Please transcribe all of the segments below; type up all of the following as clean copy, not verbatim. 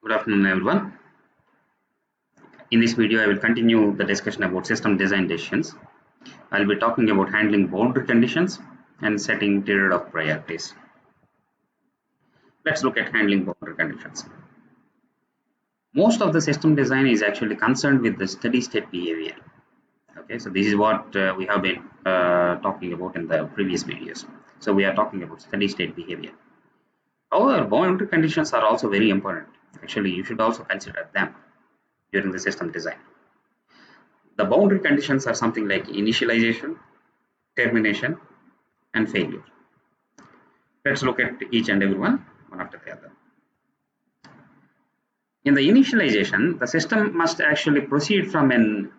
Good afternoon, everyone. In this video, I will continue the discussion about system design decisions. I'll be talking about handling boundary conditions and setting period of priorities. Let's look at handling boundary conditions. Most of the system design is actually concerned with the steady state behavior. Okay, so this is what we have been talking about in the previous videos. So we are talking about steady state behavior. However, boundary conditions are also very important. Actually, you should also consider them during the system design. The boundary conditions are something like initialization, termination, and failure. Let's look at each and every one after the other. In the initialization, the system must actually proceed from an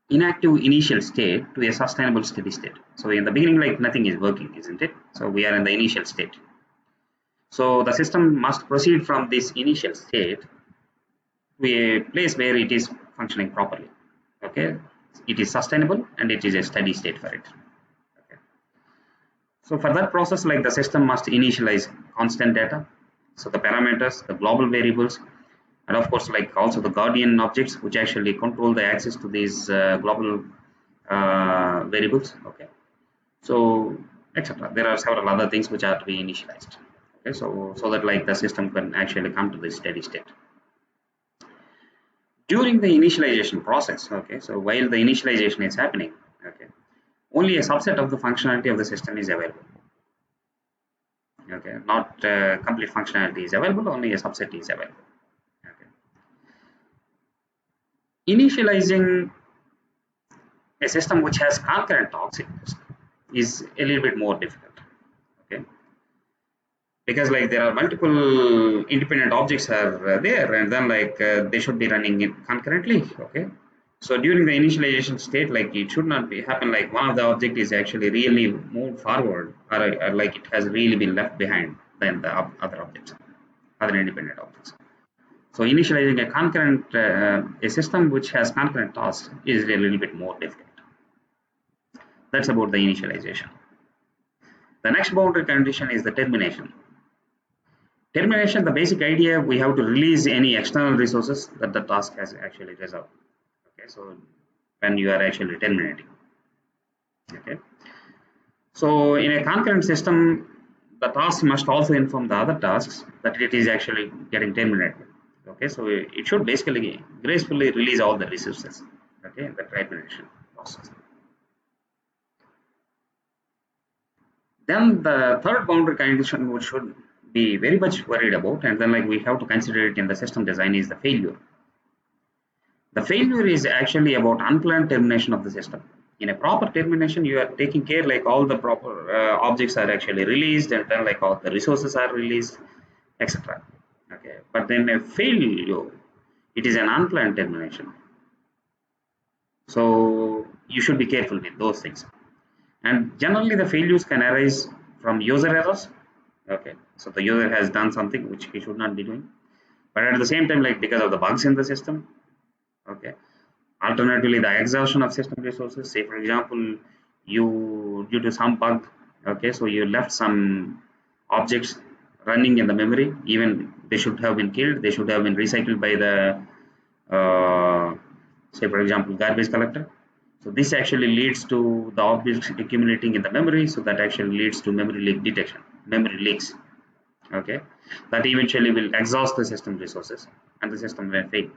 inactive initial state to a sustainable steady state. So in the beginning, like nothing is working, isn't it? So we are in the initial state. So the system must proceed from this initial state to a place where it is functioning properly. Okay, it is sustainable and it is a steady state for it. Okay. So for that process, like the system must initialize constant data, so the parameters, the global variables, and of course like also the guardian objects which actually control the access to these global variables. Okay, so etc. There are several other things which are to be initialized. Okay, so that like the system can actually come to this steady state. During the initialization process, okay, so while the initialization is happening, okay, only a subset of the functionality of the system is available. Okay, not complete functionality is available, only a subset is available. Okay. Initializing a system which has concurrent talks is a little bit more difficult. Okay, because like there are multiple independent objects are there, and then like they should be running it concurrently. Okay, so during the initialization state, like it should not be happen like one of the object is actually really moved forward, or like it has really been left behind than the other objects, other independent objects. So initializing a concurrent a system which has concurrent tasks is a little bit more difficult. That's about the initialization. The next boundary condition is the termination. Termination, the basic idea, we have to release any external resources that the task has actually reserved. Okay, so when you are actually terminating. Okay, so in a concurrent system, the task must also inform the other tasks that it is actually getting terminated. Okay, so it should basically gracefully release all the resources. Okay, in the termination process. Then the third boundary condition which should be very much worried about, and then like we have to consider it in the system design, is the failure. The failure is actually about unplanned termination of the system. In a proper termination, you are taking care like all the proper objects are actually released, and then like all the resources are released, etc. Okay, but then a failure, it is an unplanned termination. So you should be careful with those things. And generally the failures can arise from user errors. Okay, so the user has done something which he should not be doing, but at the same time, like because of the bugs in the system. Okay, alternatively the exhaustion of system resources. Say for example, you due to some bug, okay, so you left some objects running in the memory, even they should have been killed, they should have been recycled by the say for example garbage collector. So this actually leads to the objects accumulating in the memory, so that actually leads to memory leak detection, memory leaks. Okay, that eventually will exhaust the system resources and the system will fail.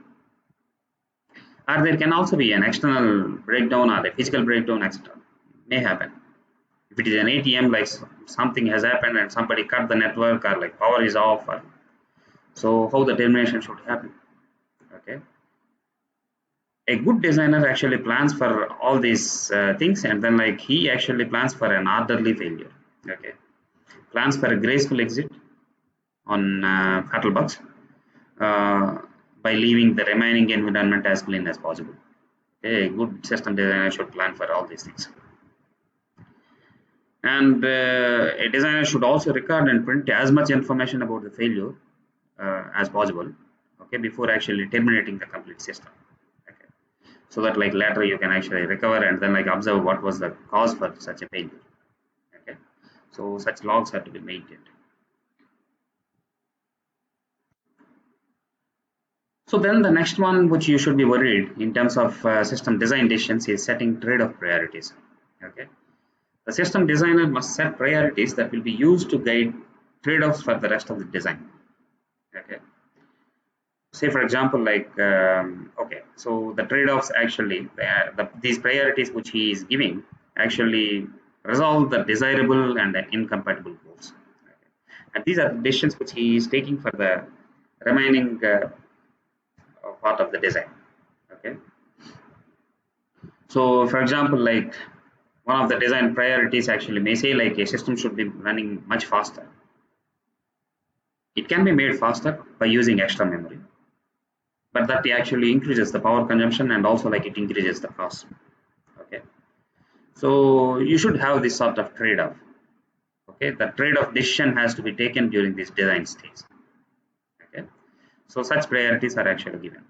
Or there can also be an external breakdown or a physical breakdown, etc. May happen. If it is an ATM, like something has happened and somebody cut the network, or like power is off, or so how the termination should happen. Okay, a good designer actually plans for all these things, and then like he actually plans for an orderly failure. Okay, plans for a graceful exit on fatal bugs uh, by leaving the remaining environment as clean as possible. Okay, a good system designer should plan for all these things. And a designer should also record and print as much information about the failure as possible, okay, before actually terminating the complete system. Okay, so that like later you can actually recover and then like observe what was the cause for such a failure. Okay, so such logs have to be maintained. So then the next one which you should be worried in terms of system design decisions is setting trade-off priorities. Okay, the system designer must set priorities that will be used to guide trade-offs for the rest of the design. Okay, say for example, like okay, so the trade-offs actually, these priorities which he is giving actually resolve the desirable and the incompatible goals. Okay. And these are the decisions which he is taking for the remaining part of the design. Okay, so for example, like one of the design priorities actually may say like a system should be running much faster. It can be made faster by using extra memory, but that actually increases the power consumption and also like it increases the cost. Okay, so you should have this sort of trade-off. Okay, the trade-off decision has to be taken during this design stage. Okay, so such priorities are actually given.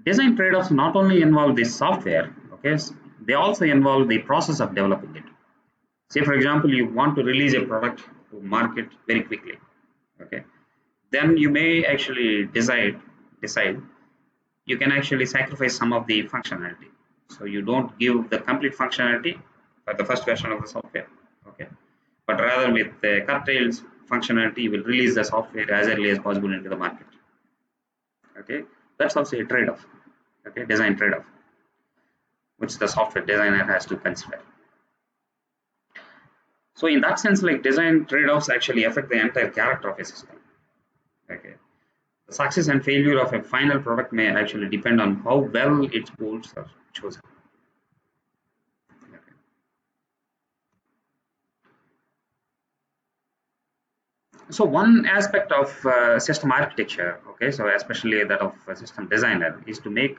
Design trade-offs not only involve the software, okay, they also involve the process of developing it. Say for example, you want to release a product to market very quickly. Okay, then you may actually decide you can actually sacrifice some of the functionality. So you don't give the complete functionality for the first version of the software. Okay, but rather with the curtailed functionality, you will release the software as early as possible into the market. Okay, that's also a trade-off. Okay, design trade-off, which the software designer has to consider. So in that sense, like design trade-offs actually affect the entire character of a system. Okay, the success and failure of a final product may actually depend on how well its goals are chosen. Okay. So one aspect of system architecture, okay, so especially that of a system designer, is to make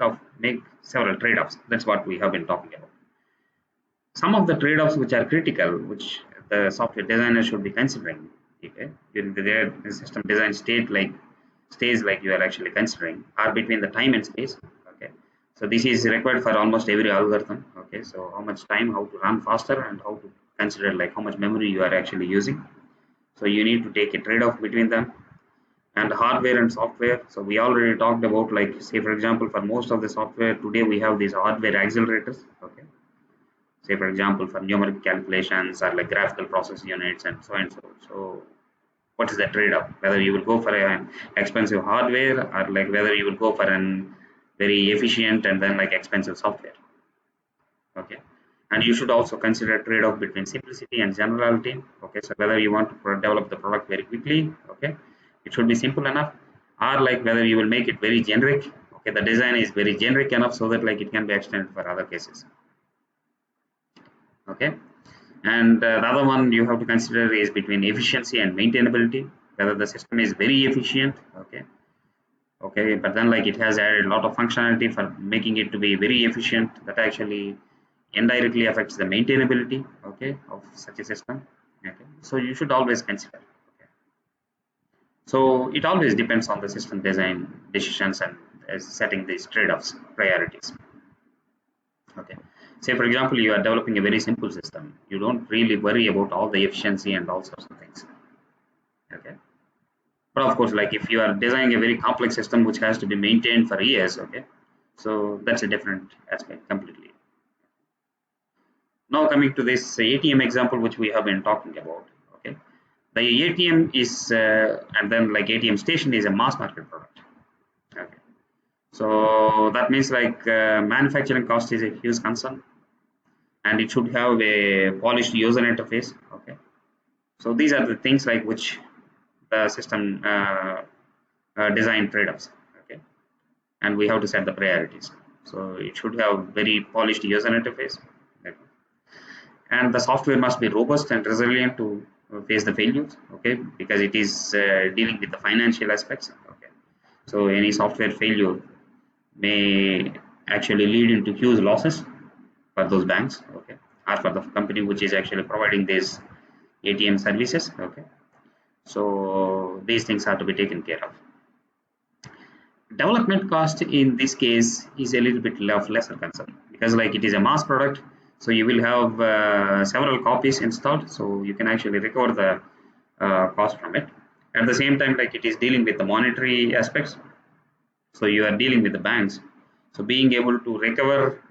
several trade-offs. That's what we have been talking about. Some of the trade-offs which are critical, which the software designer should be considering, okay, during their system design stage like you are actually considering, are between the time and space. Okay, so this is required for almost every algorithm. Okay, so how much time, how to run faster, and how to consider like how much memory you are actually using. So you need to take a trade-off between them. And hardware and software, so we already talked about, like say for example, for most of the software today we have these hardware accelerators. Okay, say for example for numeric calculations or like graphical process units and so and so. So what is the trade-off, whether you will go for an expensive hardware or like whether you will go for an very efficient and then like expensive software. Okay, and you should also consider trade-off between simplicity and generality. Okay, so whether you want to develop the product very quickly, okay, it should be simple enough, or like whether you will make it very generic. Okay, the design is very generic enough so that like it can be extended for other cases. Okay, and the other one you have to consider is between efficiency and maintainability, whether the system is very efficient. Okay, but then like it has added a lot of functionality for making it to be very efficient, that actually indirectly affects the maintainability, okay, of such a system. Okay, so you should always consider. Okay. So it always depends on the system design decisions and setting these trade-offs priorities. Okay, say for example you are developing a very simple system, you don't really worry about all the efficiency and all sorts of things. Okay, but of course like if you are designing a very complex system which has to be maintained for years, okay, so that's a different aspect completely. Now coming to this ATM example which we have been talking about. Okay, the ATM is and then like ATM station is a mass market product. Okay, so that means like manufacturing cost is a huge concern, and it should have a polished user interface. Okay, so these are the things like which the system design trade-offs. Okay, and we have to set the priorities. So it should have very polished user interface. Okay, and the software must be robust and resilient to face the failures. Okay, because it is dealing with the financial aspects. Okay, so any software failure may actually lead into huge losses for those banks. Okay, or for the company which is actually providing these ATM services. Okay, so these things have to be taken care of. Development cost in this case is a little bit of lesser concern, because like it is a mass product, so you will have several copies installed, so you can actually recover the cost from it. At the same time, like it is dealing with the monetary aspects, so you are dealing with the banks. So being able to recover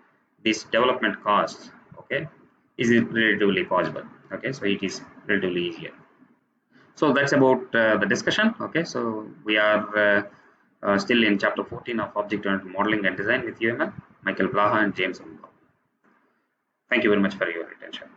this development costs, okay, is it relatively possible. Okay, so it is relatively easier. So that's about the discussion. Okay, so we are still in chapter 14 of object-oriented modeling and design with UML, Michael Blaha and James. Thank you very much for your attention.